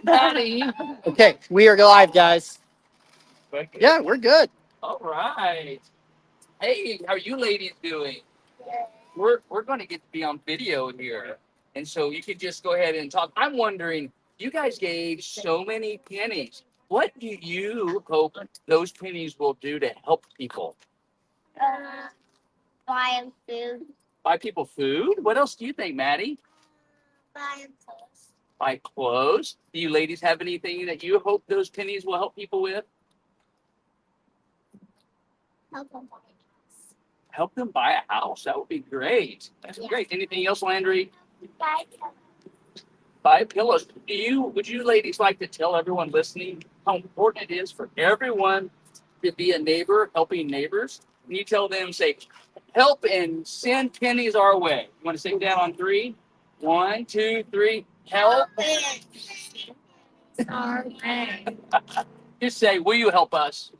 Maddie. Okay, we are live, guys. Yeah, we're good. All right. Hey, how are you ladies doing? We're going to get to be on video here, and so you could just go ahead and talk. I'm wondering, you guys gave so many pennies. What do you hope those pennies will do to help people? Uh, buying food. Buy people food? What else do you think, Maddie? Buying clothes. Buy clothes? Do you ladies have anything that you hope those pennies will help people with? Help them buy gas. Help them buy a house. That would be great. That's great. Anything else, Landry? Buy clothes. Buy pillows. Would you ladies like to tell everyone listening how important it is for everyone to be a neighbor, helping neighbors? Can you tell them, say, help and send pennies our way? You want to say that on three? One, two, three. Help. Our way. Just say, will you help us?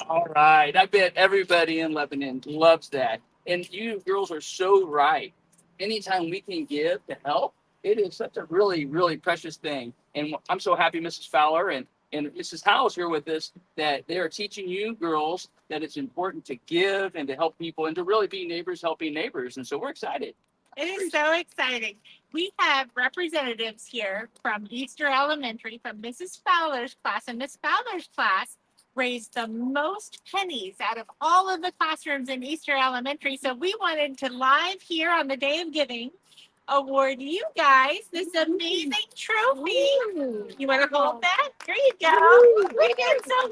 All right. I bet everybody in Lebanon loves that. And you girls are so right. Anytime we can give to help, it is such a really, really precious thing. And I'm so happy Mrs. Fowler and Mrs. Howes here with us that they are teaching you girls that it's important to give and to help people and to really be neighbors helping neighbors. And so we're excited. It is so exciting. We have representatives here from Easter Elementary, from Mrs. Fowler's class, and Miss Fowler's class raised the most pennies out of all of the classrooms in Easter Elementary. So we wanted to live here on the Day of Giving award you guys this amazing trophy. You want to hold that? There you go. We did so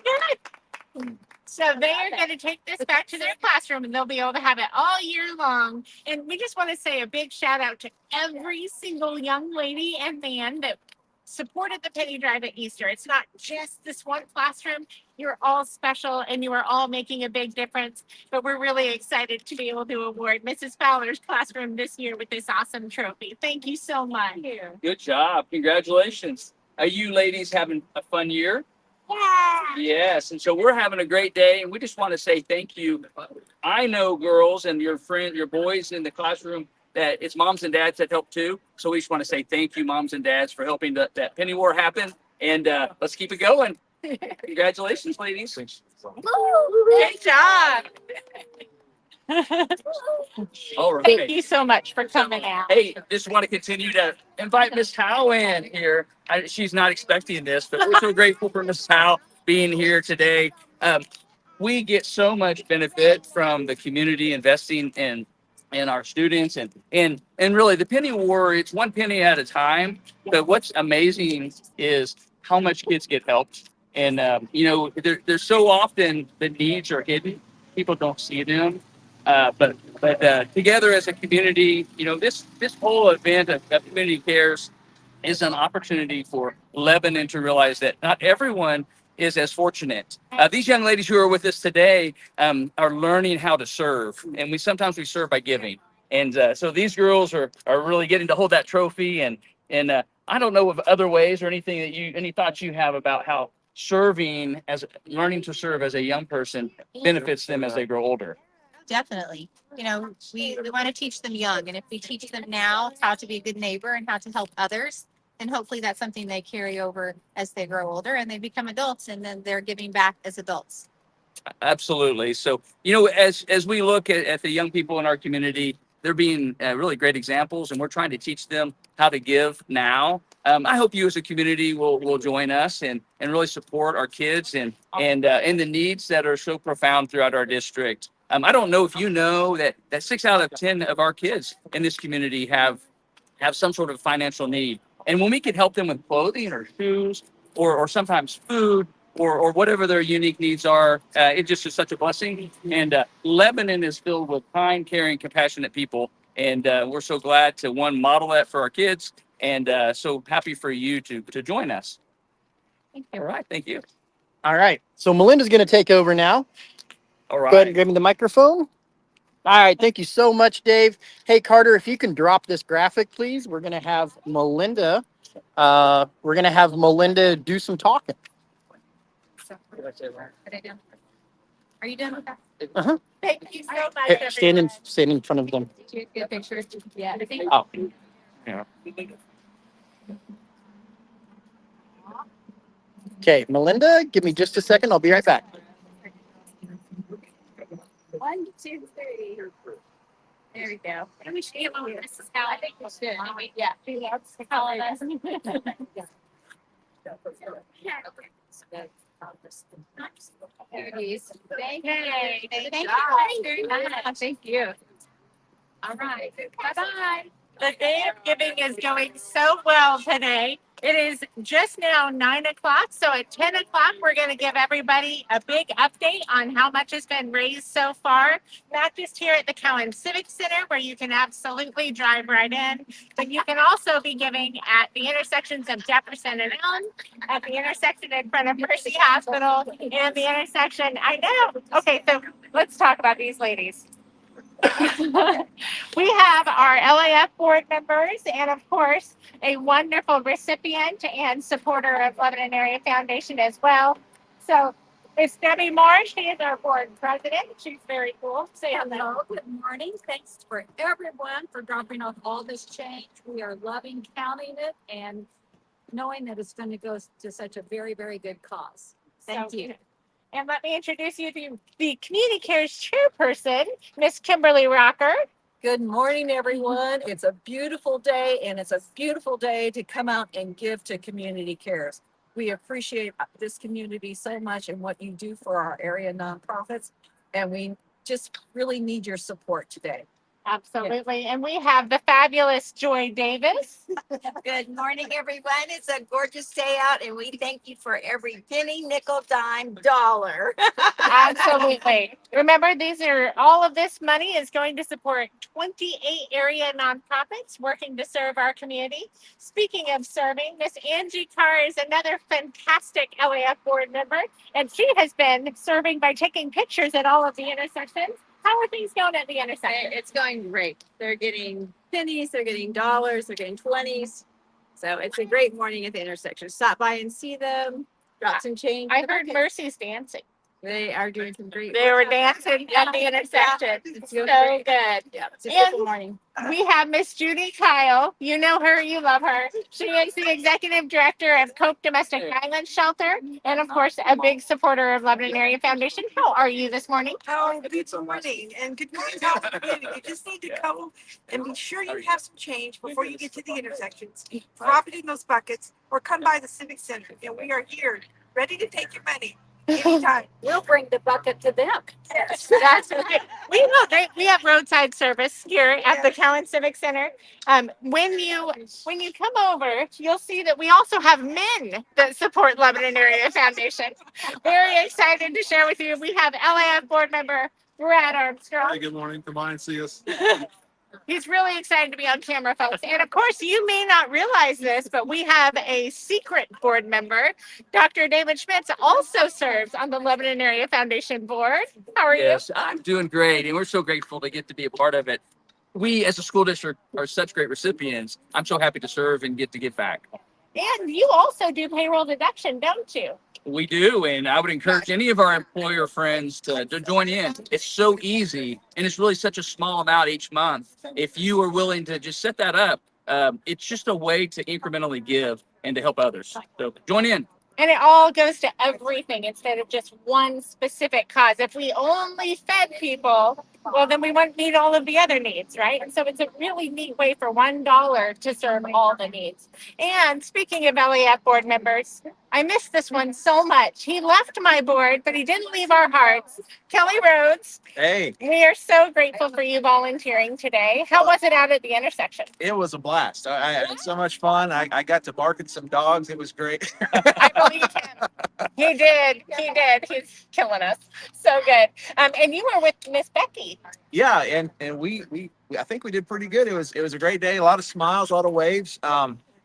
good. So they are going to take this back to their classroom and they'll be able to have it all year long. And we just want to say a big shout out to every single young lady and man that supported the penny drive at Easter. It's not just this one classroom. You're all special and you are all making a big difference. But we're really excited to be able to award Mrs. Fowler's classroom this year with this awesome trophy. Thank you so much. Good job. Congratulations. Are you ladies having a fun year? Yeah. Yes, and so we're having a great day, and we just want to say thank you. I know girls and your friends, your boys in the classroom, that it's moms and dads that help too. So we just want to say thank you, moms and dads, for helping that penny war happen. And let's keep it going. Congratulations, ladies. Great job. All right. Thank you so much for coming out. Hey, just want to continue to invite Miss Howe in here. She's not expecting this, but we're so grateful for Miss Howe being here today. We get so much benefit from the community investing in our students and really the penny war. It's one penny at a time. But what's amazing is how much kids get helped. And there's so often the needs are hidden. People don't see them. But together as a community, this whole event of Community Cares is an opportunity for Lebanon to realize that not everyone is as fortunate. These young ladies who are with us today are learning how to serve, and we sometimes serve by giving. And so these girls are really getting to hold that trophy. And I don't know of other ways or anything any thoughts you have about how serving as learning to serve as a young person benefits them as they grow older. Definitely. We want to teach them young. And if we teach them now how to be a good neighbor and how to help others, then hopefully that's something they carry over as they grow older and they become adults and then they're giving back as adults. Absolutely. So, as we look at the young people in our community, they're being really great examples, and we're trying to teach them how to give now. I hope you as a community will join us and really support our kids and the needs that are so profound throughout our district. I don't know if you know that 6 out of 10 of our kids in this community have some sort of financial need. And when we can help them with clothing or shoes or sometimes food or whatever their unique needs are, it just is such a blessing. And Lebanon is filled with kind, caring, compassionate people. And we're so glad to, one, model that for our kids. And so happy for you to join us. Thank you. All right. Thank you. All right. So Melinda's going to take over now. All Go ahead and right. give me the microphone. All right. Thank you so much, Dave. Hey, Carter, if you can drop this graphic, please. We're going to have Melinda. Do some talking. Are you done with that? Uh-huh. Thank you so much, Hey, everyone. stand in front of them. Did you get pictures? Yeah. Oh. Yeah. Okay, Melinda, give me just a second. I'll be right back. 1, 2, 3. There we go. And we should get one with Mrs. Howell. I think we should. Yeah. She loves to call it us. Here it is. Thank you. Thank you very much. Thank you. All right. Bye-bye. The day of giving is going so well today. It is just now 9 o'clock. So at 10 o'clock, we're going to give everybody a big update on how much has been raised so far, not just here at the Cowan Civic Center, where you can absolutely drive right in, but you can also be giving at the intersections of Jefferson and Elm, at the intersection in front of Mercy Hospital, and the intersection. I know. Okay, so let's talk about these ladies. We have our LAF board members and, of course, a wonderful recipient and supporter of Lebanon Area Foundation as well. So it's Debbie Moore. She is our board president. She's very cool. Say hello. Hello, good morning. Thanks for everyone for dropping off all this change. We are loving counting it and knowing that it's going to go to such a very, very good cause. Thank So you. good. And let me introduce you to the Community Cares chairperson, Miss Kimberly Rocker. Good morning, everyone. It's a beautiful day, and it's a beautiful day to come out and give to Community Cares. We appreciate this community so much and what you do for our area nonprofits, and we just really need your support today. Absolutely. And we have the fabulous Joy Davis. Good morning, everyone. It's a gorgeous day out, and we thank you for every penny, nickel, dime, dollar. Absolutely. Remember, all of this money is going to support 28 area nonprofits working to serve our community. Speaking of serving, Miss Angie Carr is another fantastic LAF board member, and she has been serving by taking pictures at all of the intersections. How are things going at the intersection? It's going great. They're getting pennies, they're getting dollars, they're getting 20s. So it's a great morning at the intersection. Stop by and see them, drop some change. I heard Mercy's dancing. They are doing some great. They were dancing at the intersection. It's So great. good. Yeah, it's a And- beautiful morning. We have Miss Judy Kyle. You know her, you love her. She is the executive director of Cope Domestic Violence Shelter, and of course, a big supporter of Lebanon Area Foundation. How are you this morning? Oh, good morning and good morning. You just need to go and be sure you have some change before you get to the intersections. Drop it in those buckets or come by the Civic Center, and we are here, ready to take your money anytime. We'll bring the bucket to them. Yes. That's right. We have roadside service here at the Cowan Civic Center. When you come over, you'll see that we also have men that support Lebanon Area Foundation. Very excited to share with you. We have LAF board member Brad Armstrong. Hi, good morning. Come by and see us. He's really excited to be on camera, folks. And of course, you may not realize this, but we have a secret board member. Dr. David Schmitz also serves on the Lebanon Area Foundation board. How are Yes, I'm doing great, and we're so grateful to get to be a part of it. We, as a school district, are such great recipients. I'm so happy to serve and get to give back. you? And you also do payroll deduction, don't you? We do, and I would encourage any of our employer friends to join in. It's so easy, and it's really such a small amount each month. If you are willing to just set that up, it's just a way to incrementally give and to help others. So join in. And it all goes to everything instead of just one specific cause. If we only fed people, well, then we wouldn't need all of the other needs, right? And so it's a really neat way for $1 to serve all the needs. And speaking of LAF board members, I miss this one so much. He left my board, but he didn't leave our hearts. Kelly Rhodes, Hey, we are so grateful for you volunteering today. How was it out at the intersection? it was a blast. I had so much fun. I got to bark at some dogs. It was great. I believe him. He did. He's killing us. So good. And you were with Miss Becky. Yeah, and we I think we did pretty good. It was a great day. A lot of smiles, a lot of waves.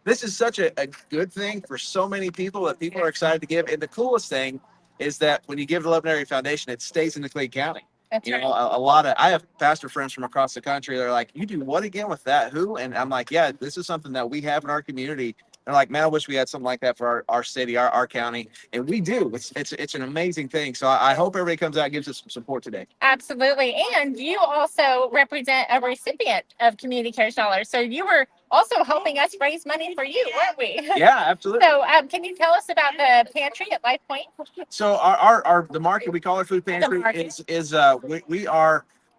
This is such a good thing for so many people that people are excited to give. And the coolest thing is that when you give to Lebanon Area Foundation, it stays in the Clay County. That's You know, I have pastor friends from across the country. They're like, "You do what again with that? Who?" And I'm like, "Yeah, this is something that we have in our community." They're like, "Man, I wish we had something like that for our city, our county." And we do. It's an amazing thing. So I hope everybody comes out and gives us some support today. Absolutely. And you also represent a recipient of Community Cares Dollars. So you were also helping us raise money for you, weren't we? Yeah, absolutely. So, can you tell us about the pantry at Life Point? So our the market, we call it food pantry, market.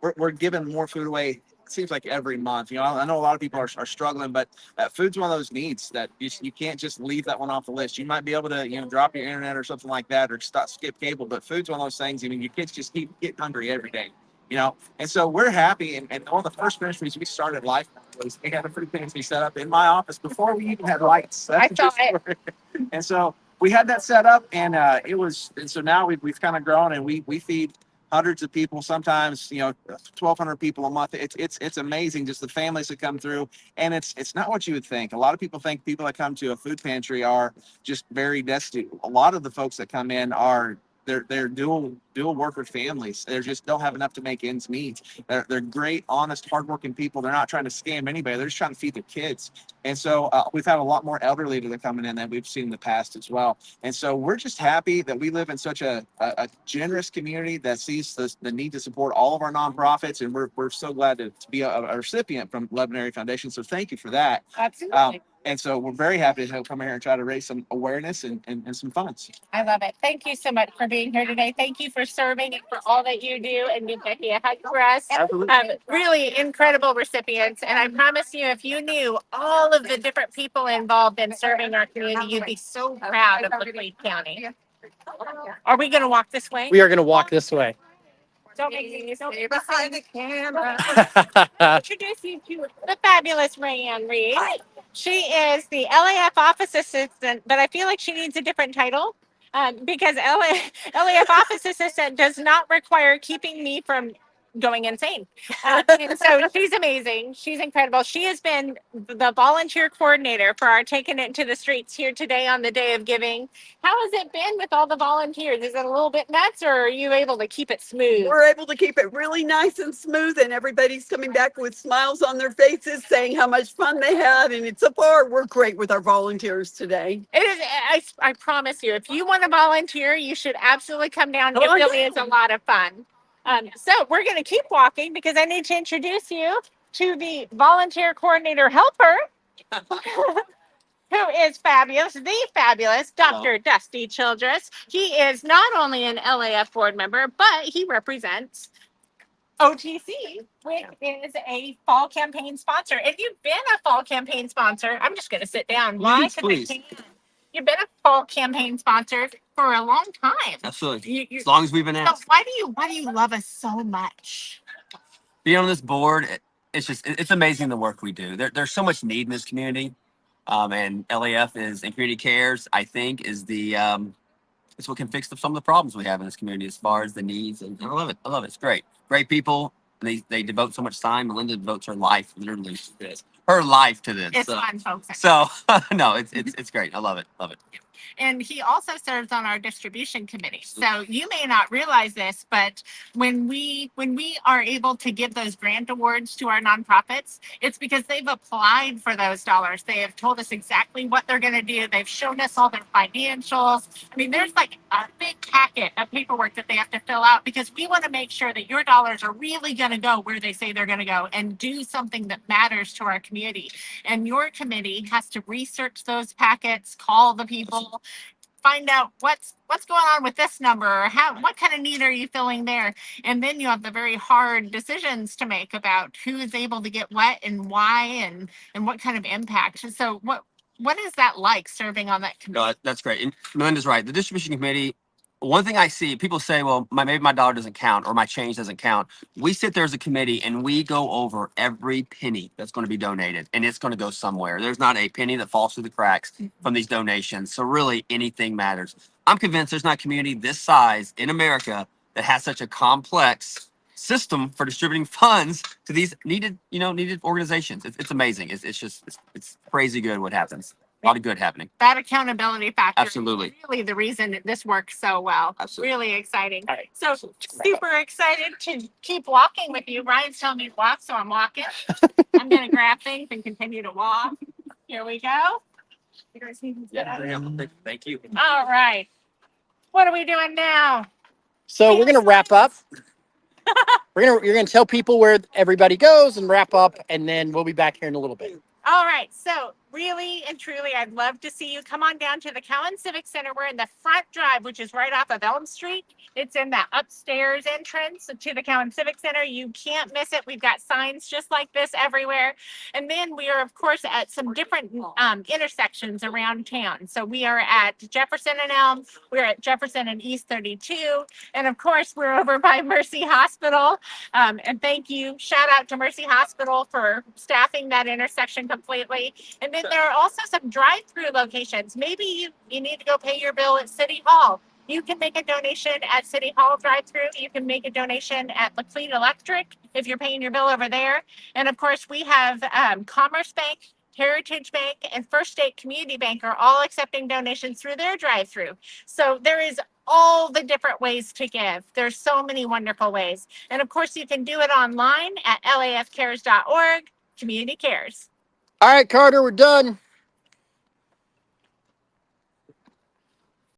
we're giving more food away. It seems like every month. I know a lot of people are struggling, but food's one of those needs that you can't just leave that one off the list. You might be able to drop your internet or something like that, or skip cable, but food's one of those things. I mean, your kids just keep getting hungry every day. And so we're happy. And one of the first ministries we started Life was we had a food pantry set up in my office before we even had lights. I saw it. And so we had that set up, and so now we've kind of grown, and we feed hundreds of people, sometimes 1,200 people a month. It's amazing, just the families that come through, and it's not what you would think. A lot of people think people that come to a food pantry are just very destitute. A lot of the folks that come in are they're dual worker families. They just don't have enough to make ends meet. They're great, honest, hardworking people. They're not trying to scam anybody. They're just trying to feed their kids. And so we've had a lot more elderly that are coming in than we've seen in the past as well. And so we're just happy that we live in such a generous community that sees the need to support all of our nonprofits. And we're so glad to be a recipient from Lebanon Area Foundation. So thank you for that. Absolutely. And so we're very happy to come here and try to raise some awareness and some funds. I love it. Thank you so much for being here today. Thank you for serving and for all that you do. And give Becky a hug for us. Really incredible recipients. And I promise you, if you knew all of the different people involved in serving our community, you'd be so proud of LaClede County. Are we going to walk this way? We are going to walk this way. Don't make me stay behind the camera. Introduce you to the fabulous Rayanne Reed. She is the LAF office assistant, but I feel like she needs a different title because LAF office assistant does not require keeping me from going insane. And so she's amazing. She's incredible. She has been the volunteer coordinator for our Taking It to the Streets here today on the Day of Giving. How has it been with all the volunteers? Is it a little bit nuts, or are you able to keep it smooth? We're able to keep it really nice and smooth, and everybody's coming back with smiles on their faces saying how much fun they had. And it's so far, we're great with our volunteers today. It is. I promise you, if you want to volunteer, you should absolutely come down. It really is a lot of fun. So we're going to keep walking because I need to introduce you to the volunteer coordinator helper, who is fabulous, the fabulous Dr. Dusty Childress. He is not only an LAF board member, but he represents OTC, which is a fall campaign sponsor. And you've been a fall campaign sponsor. I'm just going to sit down. Why? Please. You've been a fall campaign sponsor for a long time. Absolutely. As long as we've been So asked. why do you love us so much? Being on this board, it's amazing the work we do. There's so much need in this community. And LAF and Community Cares, I think, is it's what can fix some of the problems we have in this community as far as the needs. And I love it. I love it. It's great. Great people. They devote so much time. Melinda devotes her life, literally, to this. Her life to this. It's fun, folks. So no, it's great. I love it. Love it. And he also serves on our distribution committee. So you may not realize this, but when we are able to give those grant awards to our nonprofits, it's because they've applied for those dollars. They have told us exactly what they're going to do. They've shown us all their financials. I mean, there's like a big packet of paperwork that they have to fill out because we want to make sure that your dollars are really going to go where they say they're going to go and do something that matters to our community. And your committee has to research those packets, call the people, find out what's going on with this number, or what kind of need are you filling there, and then you have the very hard decisions to make about who is able to get what and why and what kind of impact. So what is that like serving on that committee? No, that's great. And Melinda's right. The distribution committee. One thing I see, people say, well, maybe my dollar doesn't count or my change doesn't count. We sit there as a committee and we go over every penny that's going to be donated, and it's going to go somewhere. There's not a penny that falls through the cracks from these donations. So really anything matters. I'm convinced there's not a community this size in America that has such a complex system for distributing funds to these needed organizations. It's amazing. It's crazy good what happens. A lot of good happening. That accountability factor Absolutely. is really the reason that this works so well. Absolutely. Really exciting. So super excited to keep walking with you. Ryan's telling me to walk, so I'm walking. I'm going to grab things and continue to walk. Here we go. You guys need to sit up? Thank you. All right. What are we doing now? So we're going to wrap up. You're going to tell people where everybody goes and wrap up, and then we'll be back here in a little bit. All right, so really and truly, I'd love to see you come on down to the Cowan Civic Center. We're in the front drive, which is right off of Elm Street. It's in that upstairs entrance to the Cowan Civic Center. You can't miss it. We've got signs just like this everywhere. And then we are, of course, at some different intersections around town. So we are at Jefferson and Elm. We're at Jefferson and East 32. And of course, we're over by Mercy Hospital. And thank you. Shout out to Mercy Hospital for staffing that intersection completely. And then there are also some drive-through locations. Maybe you need to go pay your bill at City Hall. You can make a donation at City Hall drive-through. You can make a donation at Laclede Electric if you're paying your bill over there. And of course, we have Commerce Bank, Heritage Bank, and First State Community Bank are all accepting donations through their drive-through. So there is all the different ways to give. There's so many wonderful ways. And of course, you can do it online at lafcares.org. Community Cares. All right, Carter, we're done.